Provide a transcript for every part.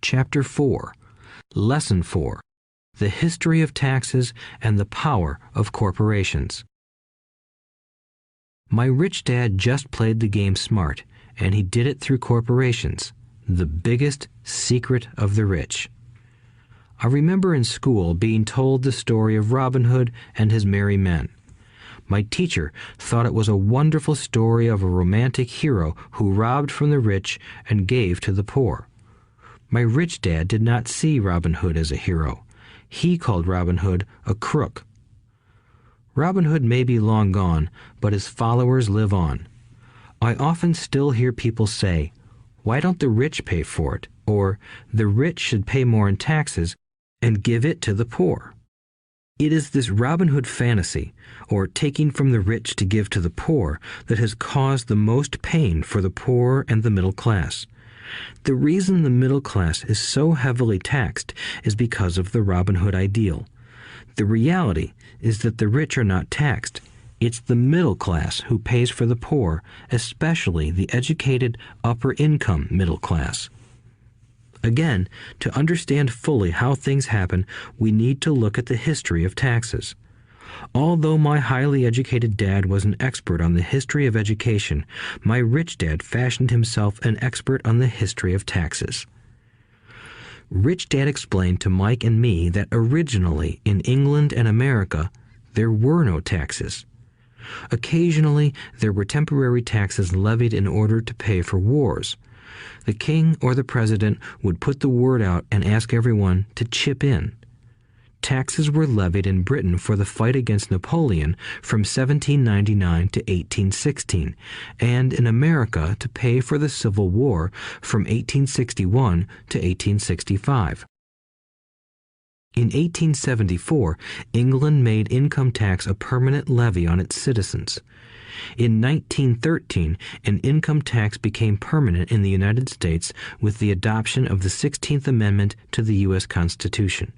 Chapter 4, Lesson 4, The History of Taxes and the Power of Corporations. My rich dad just played the game smart, and he did it through corporations, the biggest secret of the rich. I remember in school being told the story of Robin Hood and his merry men. My teacher thought it was a wonderful story of a romantic hero who robbed from the rich and gave to the poor. My rich dad did not see Robin Hood as a hero. He called Robin Hood a crook. Robin Hood may be long gone, but his followers live on. I often still hear people say, "Why don't the rich pay for it?" or "The rich should pay more in taxes and give it to the poor." It is this Robin Hood fantasy, or taking from the rich to give to the poor, that has caused the most pain for the poor and the middle class. The reason the middle class is so heavily taxed is because of the Robin Hood ideal. The reality is that the rich are not taxed. It's the middle class who pays for the poor, especially the educated upper-income middle class. Again, to understand fully how things happen, we need to look at the history of taxes. Although my highly educated dad was an expert on the history of education, my rich dad fashioned himself an expert on the history of taxes. Rich Dad explained to Mike and me that originally in England and America, there were no taxes. Occasionally, there were temporary taxes levied in order to pay for wars. The king or the president would put the word out and ask everyone to chip in. Taxes were levied in Britain for the fight against Napoleon from 1799 to 1816, and in America to pay for the Civil War from 1861 to 1865. In 1874, England made income tax a permanent levy on its citizens. In 1913, an income tax became permanent in the United States with the adoption of the 16th Amendment to the U.S. Constitution.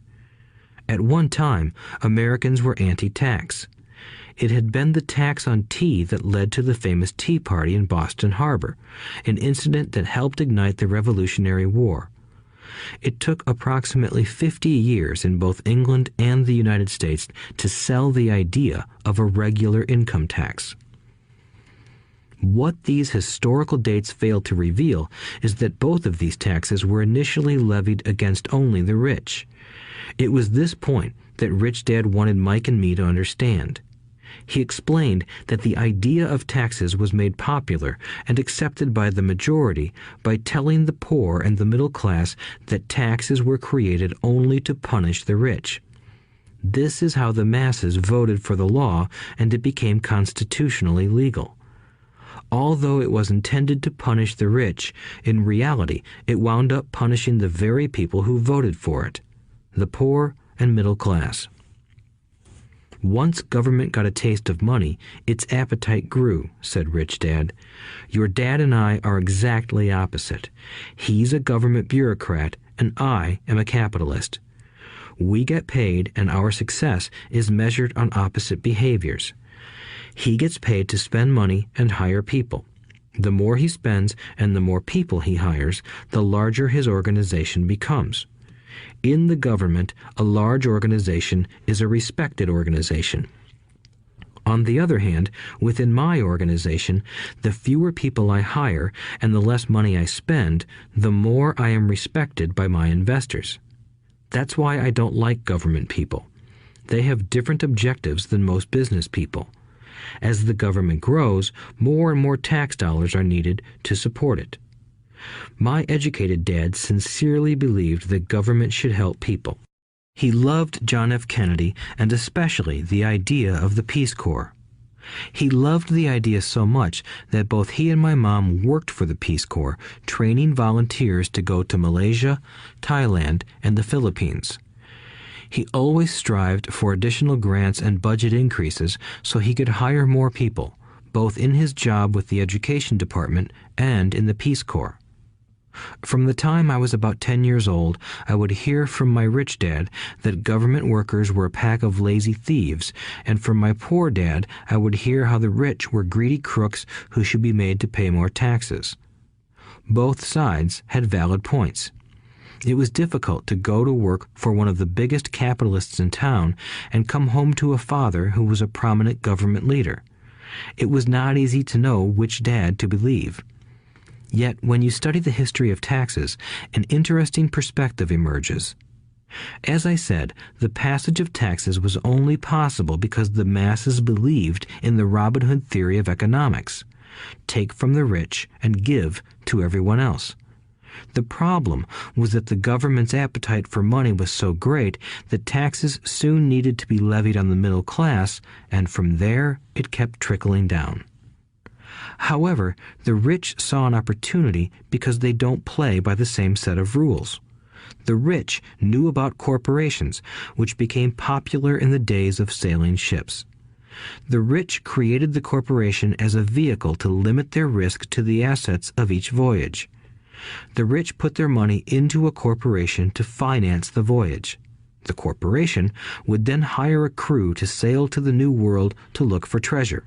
At one time, Americans were anti-tax. It had been the tax on tea that led to the famous Tea Party in Boston Harbor, an incident that helped ignite the Revolutionary War. It took approximately 50 years in both England and the United States to sell the idea of a regular income tax. What these historical dates fail to reveal is that both of these taxes were initially levied against only the rich. It was this point that Rich Dad wanted Mike and me to understand. He explained that the idea of taxes was made popular and accepted by the majority by telling the poor and the middle class that taxes were created only to punish the rich. This is how the masses voted for the law, and it became constitutionally legal. Although it was intended to punish the rich, in reality it wound up punishing the very people who voted for it, the poor and middle class. Once government got a taste of money, its appetite grew, said Rich Dad. Your dad and I are exactly opposite. He's a government bureaucrat, and I am a capitalist. We get paid, and our success is measured on opposite behaviors. He gets paid to spend money and hire people. The more he spends and the more people he hires, the larger his organization becomes. In the government, a large organization is a respected organization. On the other hand, within my organization, the fewer people I hire and the less money I spend, the more I am respected by my investors. That's why I don't like government people. They have different objectives than most business people. As the government grows, more and more tax dollars are needed to support it. My educated dad sincerely believed that government should help people. He loved John F. Kennedy and especially the idea of the Peace Corps. He loved the idea so much that both he and my mom worked for the Peace Corps, training volunteers to go to Malaysia, Thailand, and the Philippines. He always strived for additional grants and budget increases so he could hire more people, both in his job with the Education Department and in the Peace Corps. From the time I was about 10 years old, I would hear from my rich dad that government workers were a pack of lazy thieves, and from my poor dad, I would hear how the rich were greedy crooks who should be made to pay more taxes. Both sides had valid points. It was difficult to go to work for one of the biggest capitalists in town and come home to a father who was a prominent government leader. It was not easy to know which dad to believe. Yet, when you study the history of taxes, an interesting perspective emerges. As I said, the passage of taxes was only possible because the masses believed in the Robin Hood theory of economics. Take from the rich and give to everyone else. The problem was that the government's appetite for money was so great that taxes soon needed to be levied on the middle class, and from there it kept trickling down. However, the rich saw an opportunity because they don't play by the same set of rules. The rich knew about corporations, which became popular in the days of sailing ships. The rich created the corporation as a vehicle to limit their risk to the assets of each voyage. The rich put their money into a corporation to finance the voyage. The corporation would then hire a crew to sail to the New World to look for treasure.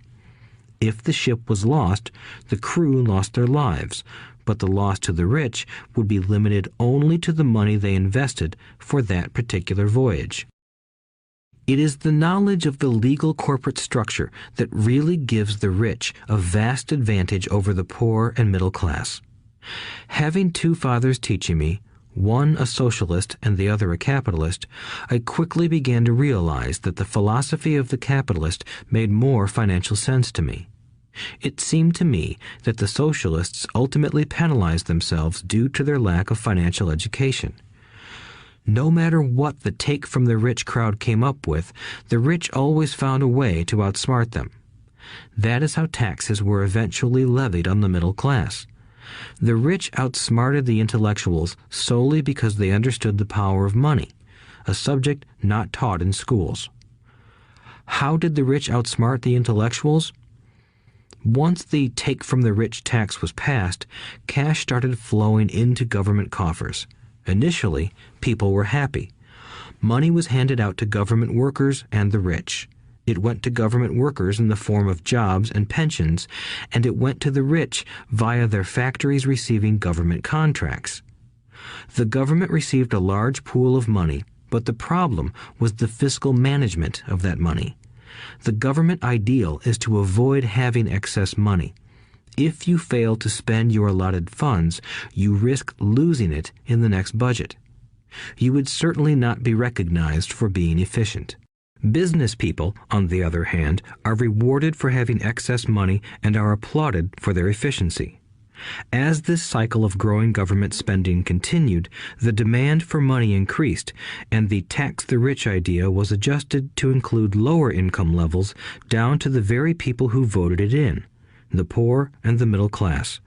If the ship was lost, the crew lost their lives, but the loss to the rich would be limited only to the money they invested for that particular voyage. It is the knowledge of the legal corporate structure that really gives the rich a vast advantage over the poor and middle class. Having two fathers teaching me, one a socialist and the other a capitalist, I quickly began to realize that the philosophy of the capitalist made more financial sense to me. It seemed to me that the socialists ultimately penalized themselves due to their lack of financial education. No matter what the take from the rich crowd came up with, the rich always found a way to outsmart them. That is how taxes were eventually levied on the middle class. The rich outsmarted the intellectuals solely because they understood the power of money, a subject not taught in schools. How did the rich outsmart the intellectuals? Once the take from the rich tax was passed, cash started flowing into government coffers. Initially, people were happy. Money was handed out to government workers and the rich. It went to government workers in the form of jobs and pensions, and it went to the rich via their factories receiving government contracts. The government received a large pool of money, but the problem was the fiscal management of that money. The government ideal is to avoid having excess money. If you fail to spend your allotted funds, you risk losing it in the next budget. You would certainly not be recognized for being efficient. Business people, on the other hand, are rewarded for having excess money and are applauded for their efficiency. As this cycle of growing government spending continued, the demand for money increased, and the tax the rich idea was adjusted to include lower income levels down to the very people who voted it in, the poor and the middle class.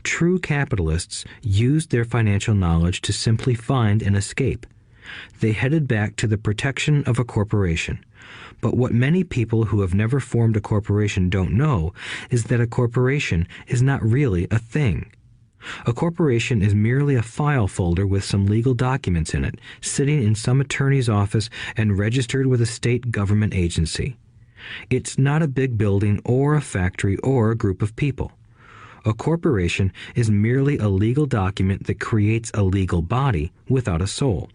True capitalists used their financial knowledge to simply find an escape. They headed back to the protection of a corporation. But what many people who have never formed a corporation don't know is that a corporation is not really a thing. A corporation is merely a file folder with some legal documents in it, sitting in some attorney's office and registered with a state government agency. It's not a big building or a factory or a group of people. A corporation is merely a legal document that creates a legal body without a soul.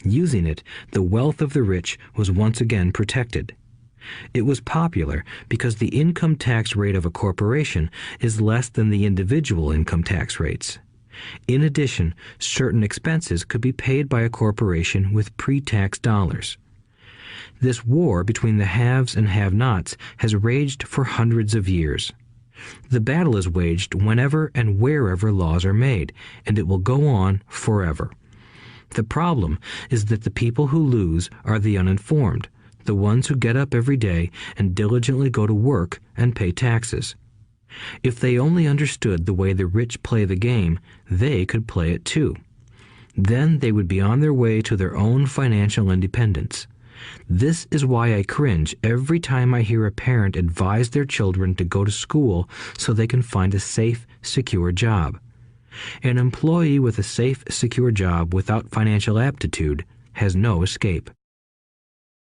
Using it, the wealth of the rich was once again protected. It was popular because the income tax rate of a corporation is less than the individual income tax rates. In addition, certain expenses could be paid by a corporation with pre-tax dollars. This war between the haves and have-nots has raged for hundreds of years. The battle is waged whenever and wherever laws are made, and it will go on forever. The problem is that the people who lose are the uninformed, the ones who get up every day and diligently go to work and pay taxes. If they only understood the way the rich play the game, they could play it too. Then they would be on their way to their own financial independence. This is why I cringe every time I hear a parent advise their children to go to school so they can find a safe, secure job. An employee with a safe, secure job without financial aptitude has no escape.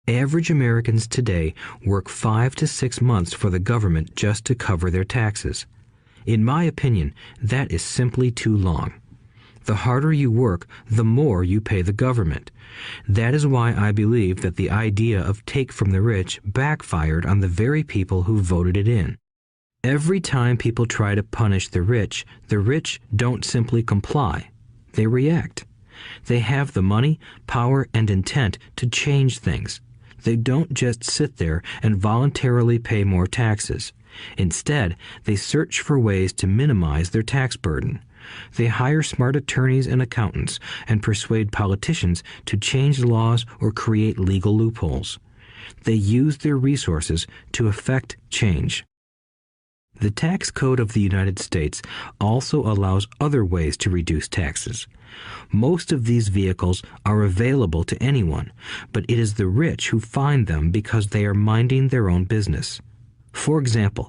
Average Americans today work 5 to 6 months for the government just to cover their taxes. In my opinion, that is simply too long. The harder you work, the more you pay the government. That is why I believe that the idea of take from the rich backfired on the very people who voted it in. Every time people try to punish the rich don't simply comply. They react. They have the money, power, and intent to change things. They don't just sit there and voluntarily pay more taxes. Instead, they search for ways to minimize their tax burden. They hire smart attorneys and accountants and persuade politicians to change laws or create legal loopholes. They use their resources to effect change. The tax code of the United States also allows other ways to reduce taxes. Most of these vehicles are available to anyone, but it is the rich who find them because they are minding their own business. For example,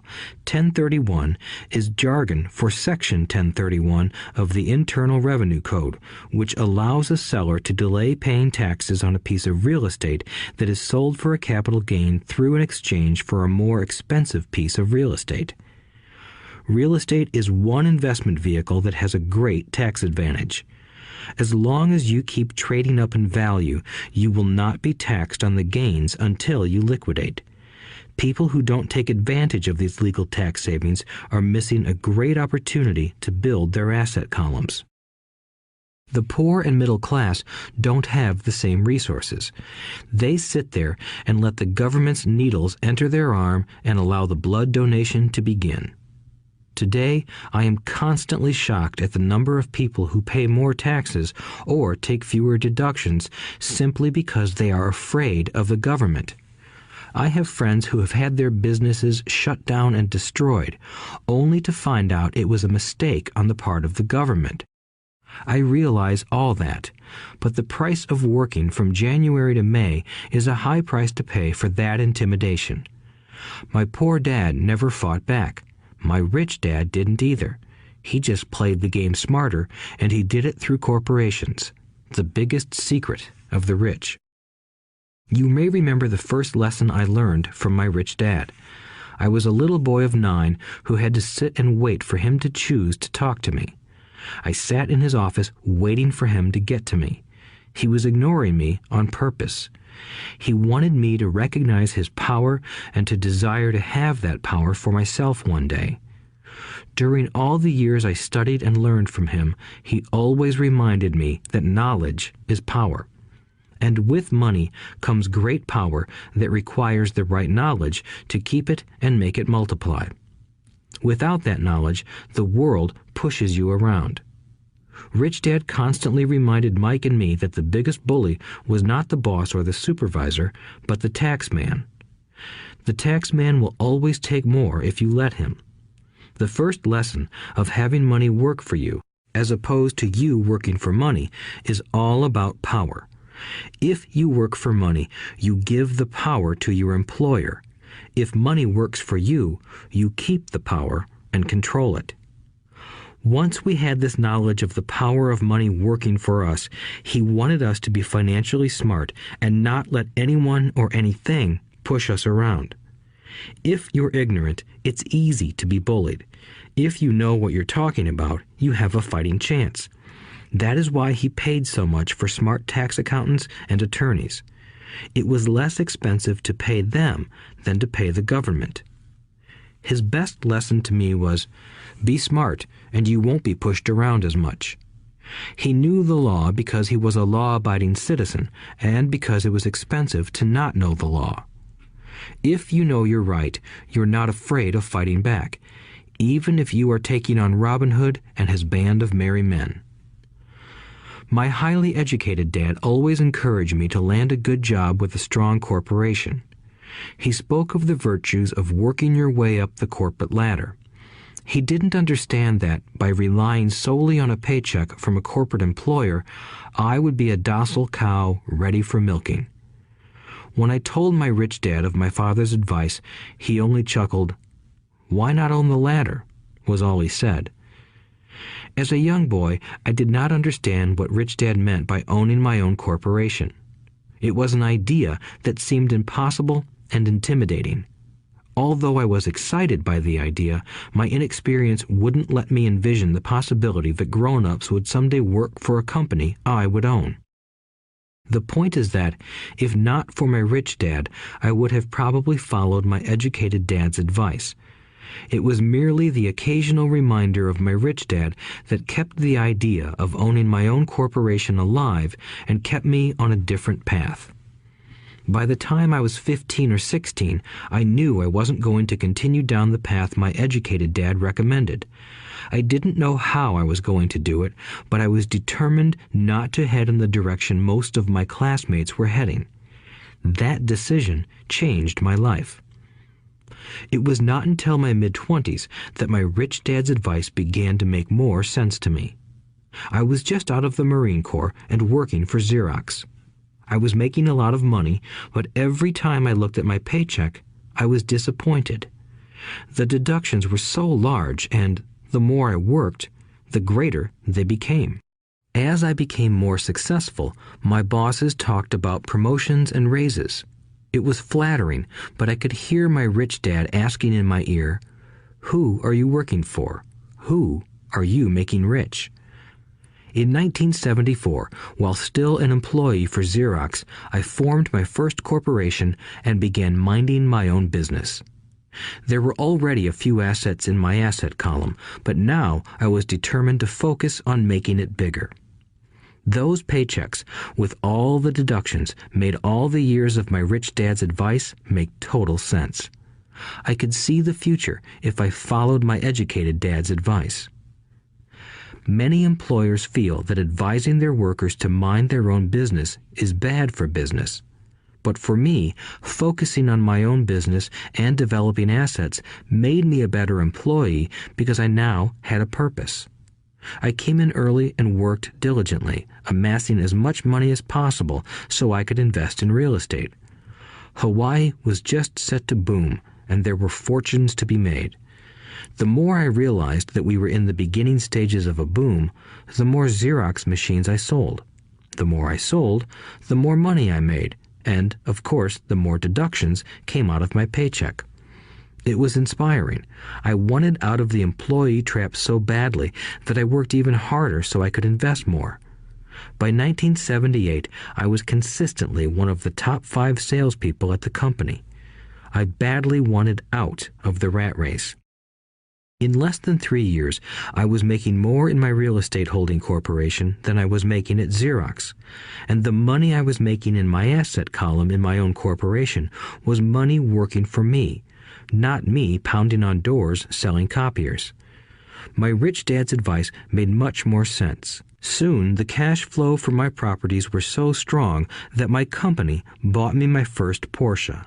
1031 is jargon for Section 1031 of the Internal Revenue Code, which allows a seller to delay paying taxes on a piece of real estate that is sold for a capital gain through an exchange for a more expensive piece of real estate. Real estate is one investment vehicle that has a great tax advantage. As long as you keep trading up in value, you will not be taxed on the gains until you liquidate. People who don't take advantage of these legal tax savings are missing a great opportunity to build their asset columns. The poor and middle class don't have the same resources. They sit there and let the government's needles enter their arm and allow the blood donation to begin. Today, I am constantly shocked at the number of people who pay more taxes or take fewer deductions simply because they are afraid of the government. I have friends who have had their businesses shut down and destroyed, only to find out it was a mistake on the part of the government. I realize all that, but the price of working from January to May is a high price to pay for that intimidation. My poor dad never fought back. My rich dad didn't either. He just played the game smarter, and he did it through corporations, the biggest secret of the rich. You may remember the first lesson I learned from my rich dad. I was a little boy of 9 who had to sit and wait for him to choose to talk to me. I sat in his office waiting for him to get to me. He was ignoring me on purpose. He wanted me to recognize his power and to desire to have that power for myself one day. During all the years I studied and learned from him, he always reminded me that knowledge is power. And with money comes great power that requires the right knowledge to keep it and make it multiply. Without that knowledge, the world pushes you around. Rich Dad constantly reminded Mike and me that the biggest bully was not the boss or the supervisor, but the tax man. The tax man will always take more if you let him. The first lesson of having money work for you, as opposed to you working for money, is all about power. If you work for money, you give the power to your employer. If money works for you, you keep the power and control it. Once we had this knowledge of the power of money working for us, he wanted us to be financially smart and not let anyone or anything push us around. If you're ignorant, it's easy to be bullied. If you know what you're talking about, you have a fighting chance. That is why he paid so much for smart tax accountants and attorneys. It was less expensive to pay them than to pay the government. His best lesson to me was, be smart and you won't be pushed around as much. He knew the law because he was a law-abiding citizen and because it was expensive to not know the law. If you know you're right, you're not afraid of fighting back, even if you are taking on Robin Hood and his band of merry men. My highly educated dad always encouraged me to land a good job with a strong corporation. He spoke of the virtues of working your way up the corporate ladder. He didn't understand that, by relying solely on a paycheck from a corporate employer, I would be a docile cow ready for milking. When I told my rich dad of my father's advice, he only chuckled. "Why not own the ladder?" was all he said. As a young boy, I did not understand what Rich Dad meant by owning my own corporation. It was an idea that seemed impossible and intimidating. Although I was excited by the idea, my inexperience wouldn't let me envision the possibility that grown-ups would someday work for a company I would own. The point is that, if not for my rich dad, I would have probably followed my educated dad's advice. It was merely the occasional reminder of my rich dad that kept the idea of owning my own corporation alive and kept me on a different path. By the time I was 15 or 16, I knew I wasn't going to continue down the path my educated dad recommended. I didn't know how I was going to do it, but I was determined not to head in the direction most of my classmates were heading. That decision changed my life. It was not until my mid-20s that my rich dad's advice began to make more sense to me. I was just out of the Marine Corps and working for Xerox. I was making a lot of money, but every time I looked at my paycheck, I was disappointed. The deductions were so large, and the more I worked, the greater they became. As I became more successful, my bosses talked about promotions and raises. It was flattering, but I could hear my rich dad asking in my ear, "Who are you working for? Who are you making rich?" In 1974, while still an employee for Xerox, I formed my first corporation and began minding my own business. There were already a few assets in my asset column, but now I was determined to focus on making it bigger. Those paychecks, with all the deductions, made all the years of my rich dad's advice make total sense. I could see the future if I followed my educated dad's advice. Many employers feel that advising their workers to mind their own business is bad for business. But for me, focusing on my own business and developing assets made me a better employee because I now had a purpose. I came in early and worked diligently, amassing as much money as possible so I could invest in real estate. Hawaii was just set to boom, and there were fortunes to be made. The more I realized that we were in the beginning stages of a boom, the more Xerox machines I sold. The more I sold, the more money I made, and, of course, the more deductions came out of my paycheck. It was inspiring. I wanted out of the employee trap so badly that I worked even harder so I could invest more. By 1978, I was consistently one of the top 5 salespeople at the company. I badly wanted out of the rat race. In less than 3 years, I was making more in my real estate holding corporation than I was making at Xerox, and the money I was making in my asset column in my own corporation was money working for me, not me pounding on doors selling copiers. My rich dad's advice made much more sense. Soon, the cash flow from my properties were so strong that my company bought me my first Porsche.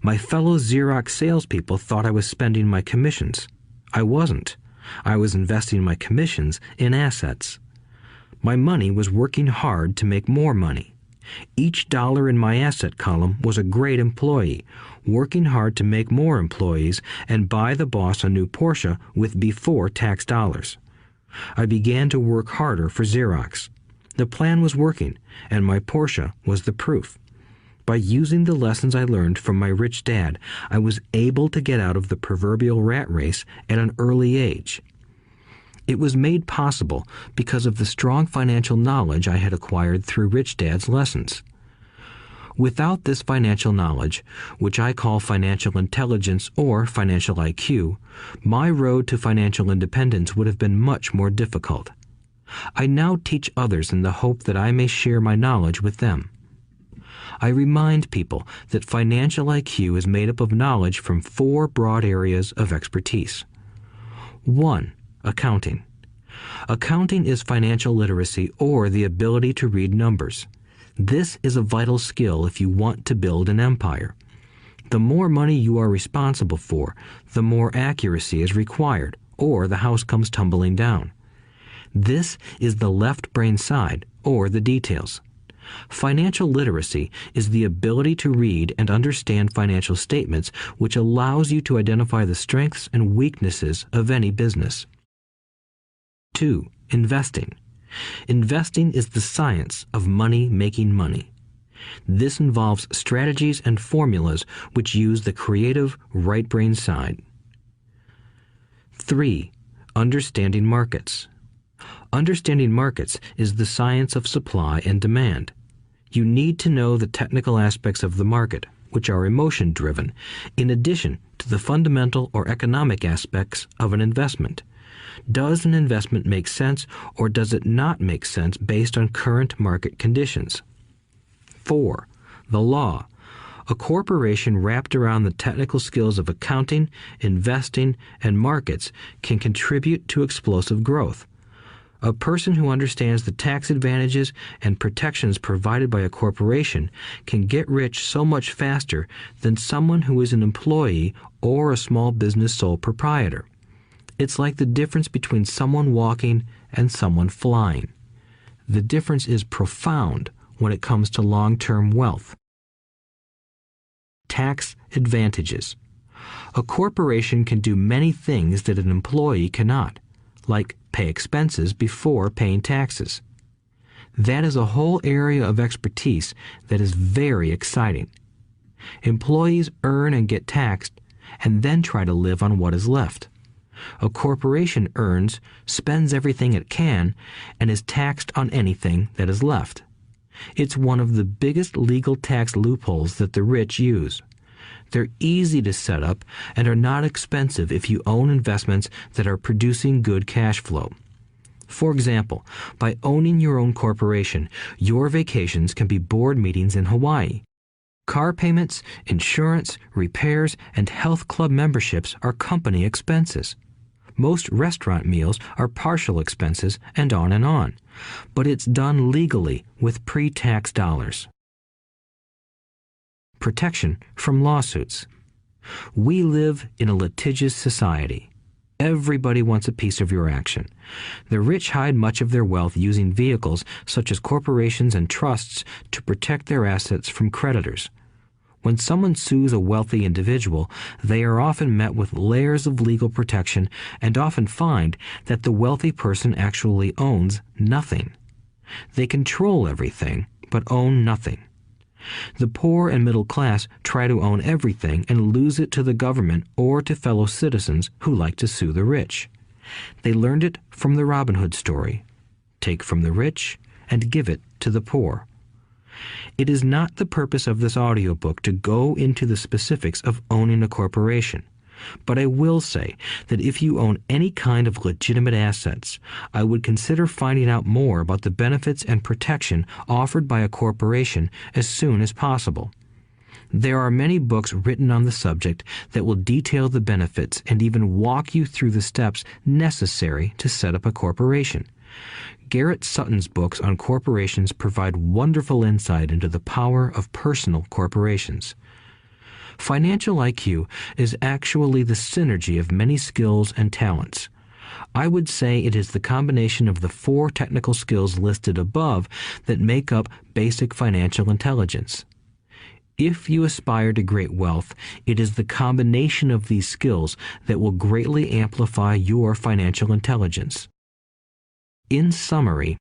My fellow Xerox salespeople thought I was spending my commissions. I wasn't. I was investing my commissions in assets. My money was working hard to make more money. Each dollar in my asset column was a great employee, working hard to make more employees and buy the boss a new Porsche with before-tax dollars. I began to work harder for Xerox. The plan was working, and my Porsche was the proof. By using the lessons I learned from my rich dad, I was able to get out of the proverbial rat race at an early age. It was made possible because of the strong financial knowledge I had acquired through Rich Dad's lessons. Without this financial knowledge, which I call financial intelligence or financial IQ, my road to financial independence would have been much more difficult. I now teach others in the hope that I may share my knowledge with them. I remind people that financial IQ is made up of knowledge from 4 broad areas of expertise. 1. Accounting. Accounting is financial literacy or the ability to read numbers. This is a vital skill if you want to build an empire. The more money you are responsible for, the more accuracy is required, or the house comes tumbling down. This is the left brain side, or the details. Financial literacy is the ability to read and understand financial statements, which allows you to identify the strengths and weaknesses of any business. 2. Investing. Investing is the science of money making money. This involves strategies and formulas which use the creative right brain side. 3. Understanding markets. Understanding markets is the science of supply and demand. You need to know the technical aspects of the market, which are emotion-driven, in addition to the fundamental or economic aspects of an investment. Does an investment make sense or does it not make sense based on current market conditions? 4. The law. A corporation wrapped around the technical skills of accounting, investing, and markets can contribute to explosive growth. A person who understands the tax advantages and protections provided by a corporation can get rich so much faster than someone who is an employee or a small business sole proprietor. It's like the difference between someone walking and someone flying. The difference is profound when it comes to long-term wealth. Tax advantages. A corporation can do many things that an employee cannot, like pay expenses before paying taxes. That is a whole area of expertise that is very exciting. Employees earn and get taxed and then try to live on what is left. A corporation earns, spends everything it can, and is taxed on anything that is left. It's one of the biggest legal tax loopholes that the rich use. They're easy to set up and are not expensive if you own investments that are producing good cash flow. For example, by owning your own corporation, your vacations can be board meetings in Hawaii. Car payments, insurance, repairs, and health club memberships are company expenses. Most restaurant meals are partial expenses and on. But it's done legally with pre-tax dollars. Protection from lawsuits. We live in a litigious society. Everybody wants a piece of your action. The rich hide much of their wealth using vehicles such as corporations and trusts to protect their assets from creditors. When someone sues a wealthy individual, they are often met with layers of legal protection and often find that the wealthy person actually owns nothing. They control everything, but own nothing. The poor and middle class try to own everything and lose it to the government or to fellow citizens who like to sue the rich. They learned it from the Robin Hood story. Take from the rich and give it to the poor. It is not the purpose of this audiobook to go into the specifics of owning a corporation, but I will say that if you own any kind of legitimate assets, I would consider finding out more about the benefits and protection offered by a corporation as soon as possible. There are many books written on the subject that will detail the benefits and even walk you through the steps necessary to set up a corporation. Garrett Sutton's books on corporations provide wonderful insight into the power of personal corporations. Financial IQ is actually the synergy of many skills and talents. I would say it is the combination of the 4 technical skills listed above that make up basic financial intelligence. If you aspire to great wealth, it is the combination of these skills that will greatly amplify your financial intelligence. In summary,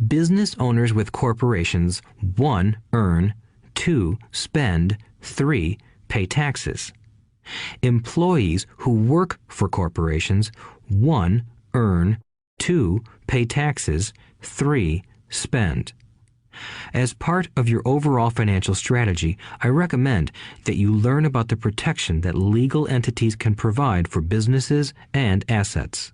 business owners with corporations 1. Earn, 2. Spend, 3. Pay taxes. Employees who work for corporations 1. Earn, 2. Pay taxes, 3. Spend. As part of your overall financial strategy, I recommend that you learn about the protection that legal entities can provide for businesses and assets.